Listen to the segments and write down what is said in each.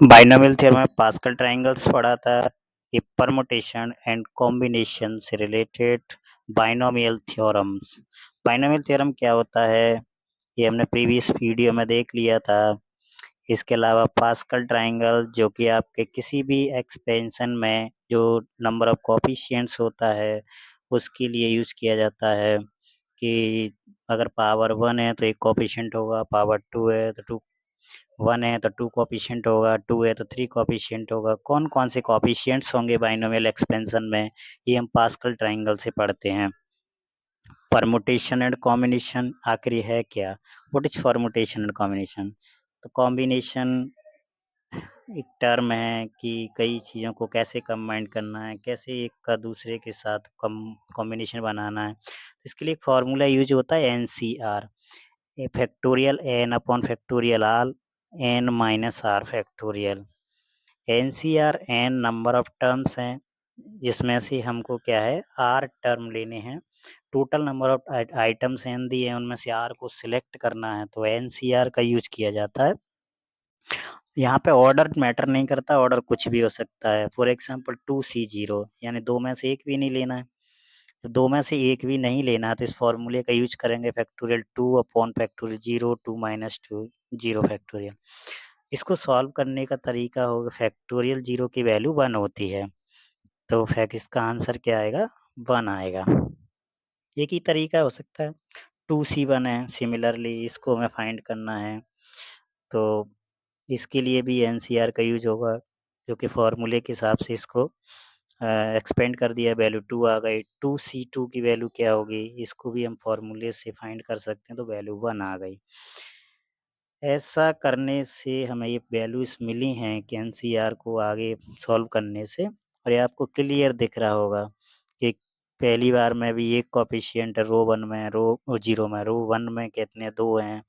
Binomial theorem में pascal triangles पढ़ा था। ये परमुटेशन एंड कॉम्बिनेशन से related binomial theorems. Binomial theorem क्या होता है ये हमने प्रीवियस वीडियो में देख लिया था। इसके अलावा पास्कल ट्रायंगल जो कि आपके किसी भी एक्सपेंशन में जो नंबर ऑफ कोफिशिएंट्स होता है उसके लिए यूज किया जाता है कि अगर पावर 1 है तो एक कोफिशिएंट होगा, पावर 2 है तो 1 है तो 2 कोफिशिएंट होगा, 2 है तो 3 कोफिशिएंट होगा। कौन कौन से कोफिशिएंट्स होंगे बाइनोमियल एक्सपेंशन में, ये हम पास्कल ट्रायंगल से पढ़ते हैं। परमुटेशन एंड कॉम्बिनेशन आखिर है क्या? What is permutation and combination? तो कॉम्बिनेशन एक टर्म है कि कई चीज़ों को कैसे कंबाइन करना है, कैसे एक का दूसरे के साथ कॉम्बिनेशन बनाना है। तो इसके लिए एक फार्मूला यूज होता है NCR, A factorial N upon factorial all N minus R factorial. NCR N number of terms हैं जिसमें से हमको क्या है आर टर्म लेने हैं। Total number of items N दिए हैं उनमें से आर को सिलेक्ट करना है तो एनसीआर का यूज किया जाता है। यहाँ पे ऑर्डर मैटर नहीं करता, ऑर्डर कुछ भी हो सकता है। फॉर एग्जांपल 2C0 यानी दो में से एक भी नहीं लेना है। तो दो में से एक भी नहीं लेना है तो इस फॉर्मूले का यूज करेंगे factorial 2 upon factorial 0 2 minus 2 0 factorial. इसको सॉल्व करने का तरीका होगा फैक्टोरियल 0 की वैल्यू 1 होती है तो फैक इसका आंसर क्या आएगा 1 आएगा। एक ही तरीका हो सकता है 2C1 है, सिमिलरली इसको हमें फाइंड करना है तो इसके लिए भी एनसीआर का यूज होगा जो कि फॉर्मूले के हिसाब से इसको एक्सपेंड कर दिया, वैल्यू 2 आ गई। 2C2 की वैल्यू क्या होगी इसको भी हम फॉर्मूले से फाइंड कर सकते हैं तो वैल्यू 1 आ गई। ऐसा करने से हमें ये वैल्यूज मिली हैं कि एनसीआर को आगे सॉल्व करने से, और ये आपको क्लियर दिख रहा होगा कि पहली बार में भी एक कोफिशिएंट है रो 1 में, रो 0 में, रो 1 में कितने 2 हैं।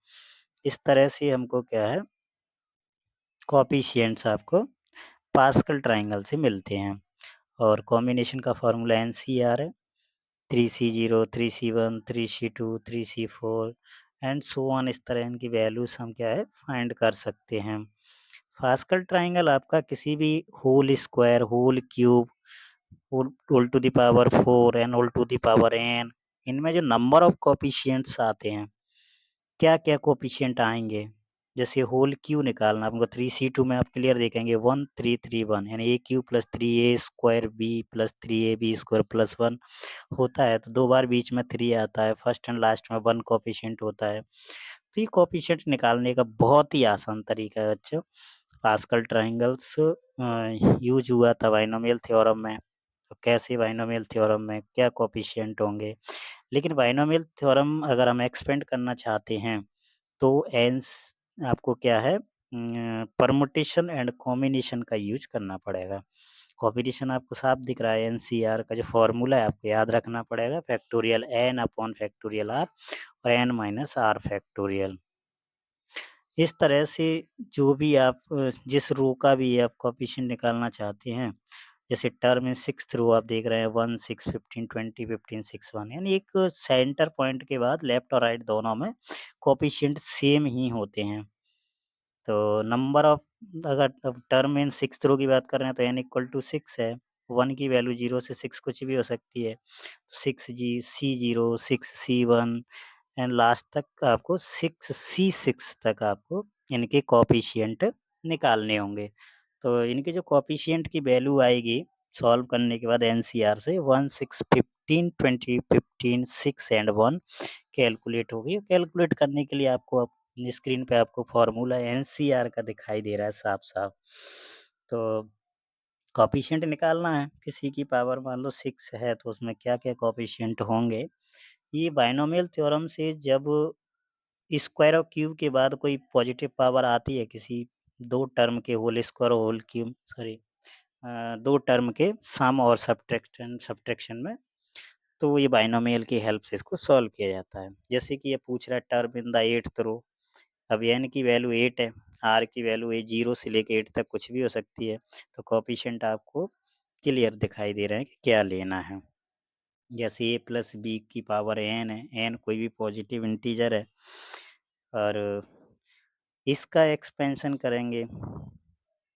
इस तरह से हमको क्या है कोफिशिएंट्स आपको पास्कल ट्रायंगल से मिलते हैं। और कॉम्बिनेशन का फार्मूला एनसीआर है 3C0 3C1 3C2 3C4 and so on. इस तरह इनकी वैल्यूज हम क्या है फाइंड कर सकते हैं। पास्कल ट्रायंगल आपका किसी भी whole square, whole cube, whole to the power 4 N whole to the power N, इनमें जो नंबर ऑफ कोफिशिएंट्स आते हैं क्या क्या कोफिशिएंट आएंगे। जैसे होल क्यू निकालना आपको 3C2 में आप क्लियर देखेंगे 1 3 3 1 यानी A cube plus 3A square B plus 3AB square plus 1 होता है तो दो बार बीच में 3 आता है, फर्स्ट एंड लास्ट में 1 कोफिशिएंट होता है। तो ये कोफिशिएंट निकालने का बहुत ही आसान तरीका है बच्चों। पास्कल ट्रायंगल्स यूज हुआ था बाइनोमियल थ्योरम में। तो कैसे बाइनोमियल थ्योरम में क्या कोफिशिएंट होंगे, लेकिन बाइनोमियल थ्योरम अगर हम एक्सपेंड करना चाहते हैं तो एंस आपको क्या है परमुटेशन एंड कॉम्बिनेशन का यूज करना पड़ेगा। कॉम्बिनेशन आपको साफ दिख रहा है, एनसीआर का जो फॉर्मूला है आपको याद रखना पड़ेगा factorial N upon factorial R और एन माइनस आर फैक्टोरियल। इस तरह से जो भी आप जिस रो का भी आप कोफिशिएंट निकालना चाहते हैं, जैसे टर्म इन सिक्स्थ रो आप देख रहे हैं 1 6 15 20 15 6 1 यानी एक सेंटर पॉइंट के बाद लेफ्ट और राइट दोनों में कोफिशिएंट सेम ही होते हैं। तो नंबर ऑफ अगर अब टर्म इन सिक्स्थ रो की बात कर रहे हैं तो n इक्वल टू 6 है। 1 की वैल्यू 0 से 6 कुछ भी हो सकती है। 6C0 6C1 एंड लास्ट तक आपको 6C6 तक आपको इनके कोफिशिएंट निकालने होंगे। तो इनके जो कोफिशिएंट की वैल्यू आएगी सॉल्व करने के बाद एनसीआर से 1 6 15 20 15 6 एंड 1 कैलकुलेट होगी। कैलकुलेट करने के लिए आपको स्क्रीन पे आपको फॉर्मूला एनसीआर का दिखाई दे रहा है साफ-साफ। तो कोफिशिएंट निकालना है, किसी की पावर मान लो 6 है तो उसमें क्या-क्या कोफिशिएंट होंगे। ये बाइनोमियल थ्योरम से जब स्क्वायर और क्यूब के बाद कोई पॉजिटिव पावर आती है किसी दो टर्म के होल स्क्वायर और होल क्यूब सॉरी दो टर्म के सम और सब्ट्रैक्शन में, तो ये बाइनोमियल की हेल्प से इसको सॉल्व किया जाता है। जैसे कि ये पूछ रहा है टर्म इन द 8th रो, अब n की वैल्यू 8 है, r की वैल्यू 0 से लेके 8 तक कुछ भी हो सकती है, तो कोएफ़िशिएंट आपको क्लियर दिखाई दे रहे हैं कि क्या लेना है। जैसे a प्लस b की पावर n है, n कोई भी पॉजिटिव इंटीजर है और इसका एक्सपेंशन करेंगे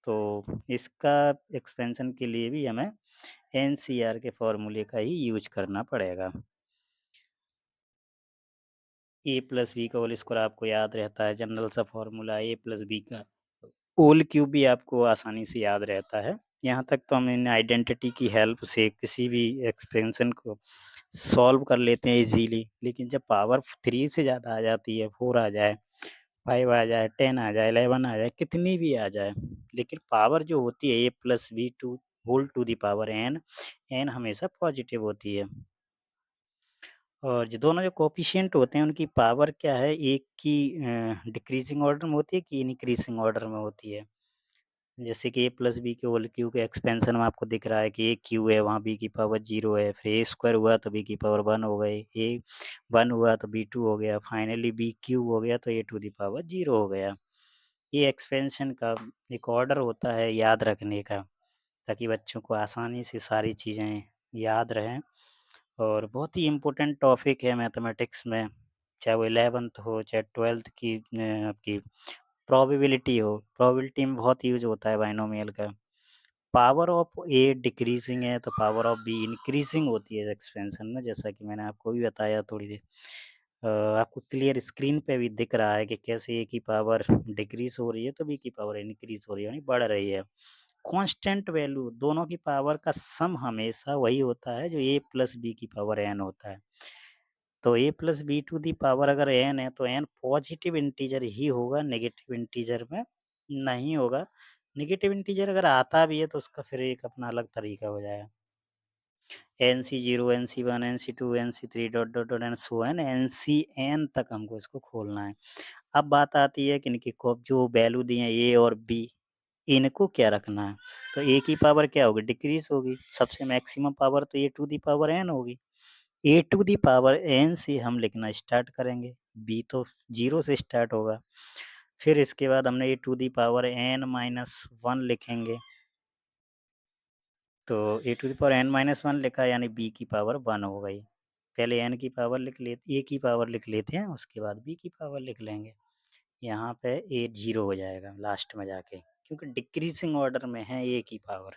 तो इसका एक्सपेंशन के लिए भी हमें एनसीईआर के फॉर्मूले का ही यूज़ करना पड़ेगा। ए प्लस बी का होल स्क्वायर आपको याद रहता है, जनरल सा फॉर्मूला ए प्लस बी का होल क्यूब भी आपको आसानी से याद रहता है। यहाँ तक तो हम इन आइडेंटिटी की हेल्प से किसी भी एक्सपेंशन को सॉल्व कर लेते हैं इजीली। लेकिन जब पावर 3 से ज़्यादा आ जाती है, 4 आ जाए, 5 आ जाए, 10 आ जाए, 11 आ जाए, कितनी भी आ जाए, लेकिन पावर जो होती है A plus B to whole to the power N, N हमेशा पॉजिटिव होती है। और जो दोनों जो कोएफ़िशिएंट होते हैं उनकी पावर क्या है, एक की डिक्रीज़िंग ऑर्डर में होती है कि इनक्रीज़िंग ऑर्डर में होती है। जैसे कि ए प्लस बी के होल क्यूब के एक्सपेंशन में आपको दिख रहा है कि ए क्यू है, वहाँ बी की पावर 0 है, फिर ए स्क्वायर हुआ तो बी की पावर 1 हो गई, ए 1 हुआ तो बी 2 हो गया, फाइनली बी क्यूब हो गया तो ए टू द पावर 0 हो गया। ये एक्सपेंशन का एक ऑर्डर होता है याद रखने का, ताकि बच्चों को आसानी से सारी चीज़ें याद रहें। और बहुत ही इम्पोर्टेंट टॉपिक है मैथमेटिक्स में, चाहे वो 11th हो, चाहे 12th की आपकी प्रोबेबिलिटी हो, प्रोबेबिलिटी में बहुत यूज़ होता है बाइनोमियल का। पावर ऑफ ए डिक्रीज़िंग है तो पावर ऑफ बी इंक्रीज़िंग होती है एक्सपेंशन में, जैसा कि मैंने आपको भी बताया थोड़ी देर। आपको क्लियर स्क्रीन पे भी दिख रहा है कि कैसे ए की पावर डिक्रीज़ हो रही है तो बी की पावर इंक्रीज़ हो रही है, यानी बढ़ रही है। कांस्टेंट वैल्यू दोनों की पावर का सम हमेशा वही होता है जो ए प्लस बी की पावर एन होता है। तो A plus B to the power अगर एन है तो एन पॉजिटिव इंटीजर ही होगा, नेगेटिव इंटीजर में नहीं होगा। नेगेटिव इंटीजर अगर आता भी है तो उसका फिर एक अपना अलग तरीका हो जाएगा। NC0, NC1, NC2, NC3 dot dot dot and so on NCn तक हमको इसको खोलना है। अब बात आती है कि इनकी को जो वैल्यू दी है ए और बी, इनको क्या रखना है? तो ए की पावर क्या होगी? डिक्रीज़ होगी। सबसे मैक्सिमम पावर तो A to the power n होगी। ए टू दी पावर n से हम लिखना स्टार्ट करेंगे। बी तो 0 से स्टार्ट होगा। फिर इसके बाद हमने A to the power n minus 1 लिखेंगे। तो A to the power n minus 1 लिखा यानी b की पावर 1 हो गई। पहले n की पावर लिख ले a की पावर लिख लेते हैं, उसके बाद b की पावर लिख लेंगे। यहाँ पे a 0 हो जाएगा लास्ट में जाके, क्योंकि डिक्रीजिंग ऑर्डर में है a की पावर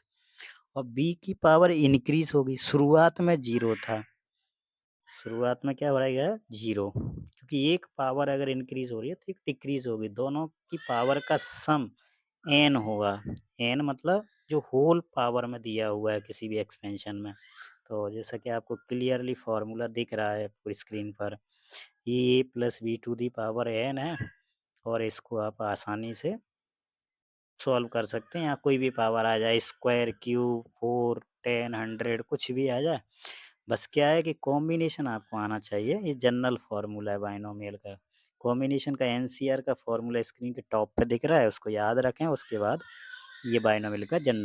और b की पावर इंक्रीज़ होगी। शुरुआत में 0 था, शुरुआत में क्या हो रहेगा 0, क्योंकि एक पावर अगर इंक्रीज़ हो रही है तो एक डिक्रीज़ होगी। दोनों की पावर का सम n होगा। n मतलब जो होल पावर में दिया हुआ है किसी भी एक्सपेंशन में। तो जैसा कि आपको क्लियरली फ़ॉर्मूला दिख रहा है पूरी स्क्रीन पर, ये a plus B to the power n है और इसको आप आसानी से सॉल्व कर सकते हैं। यहाँ कोई भी पावर आ जाए, स्क्वायर, क्यूब, 4, 10, 100 कुछ भी आ जाए। बस क्या है कि कॉम्बिनेशन आपको आना चाहिए। ये जनरल फ़ॉर्मूला है बाइनोमियल का। कॉम्बिनेशन का एनसीईआर का फ़ॉर्मूला स्क्रीन के टॉप पे दिख रहा है, उसको याद रखें। उसके बाद ये बाइनोमियल का जनरल